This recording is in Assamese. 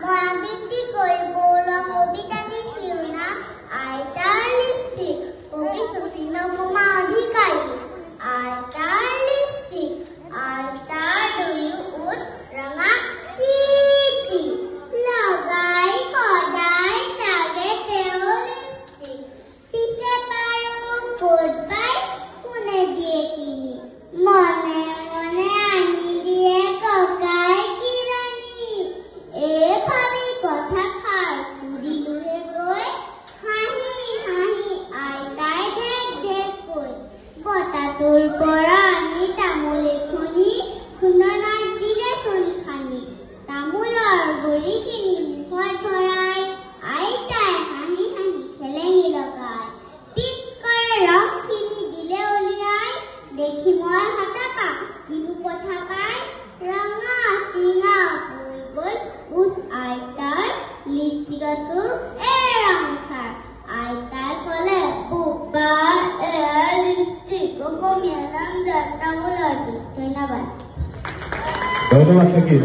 মই আবৃত্তি কৰিব লোৱা কবিতাটিৰ শিৰোনাম আইতাৰ লিপষ্টিক। কবি সুচিন্দ্ৰকুমাৰ অধিকাৰী। আইতাৰ লিপষ্টিক, আইতাৰ দুয়ো ওঠ ৰঙা টিটি, লগাই সদায় থাকে তেওঁ লিপষ্টিক। পিছে বাৰু ক'তবাই কোনে দিয়ে কিনি, মনে মনে আনি দিয়ে ককাই কিৰণী। এই ভাবি কথাষাৰ সুধিলোহে গৈ, হাঁহি হাঁহি আইতাই ঢেক ঢেক কৈ, বটাটোৰ পৰা আনি তামোল এখনি খুন্দনাত দিলে চোন খানি। তামোলৰ গুৰিখিনি মুখত ভৰাই আইতাই হাঁহি হাঁহি খেলেঙি লগাই, টিপ কৰে ৰসখিনি দিলে উলিয়াই। দেখি মই হতাশা, কিনো কথা পাই, ৰঙা চিঙা হৈ গ'ল উঠ আইতাৰ লিপষ্টিকতো ৰং চাৰ। আইতাই ক'লে, বোপা এয়া লিপষ্টিক, অসমীয়া নাম তামোলৰ। ধন্যবাদ। ধন্যবাদ থাকিল।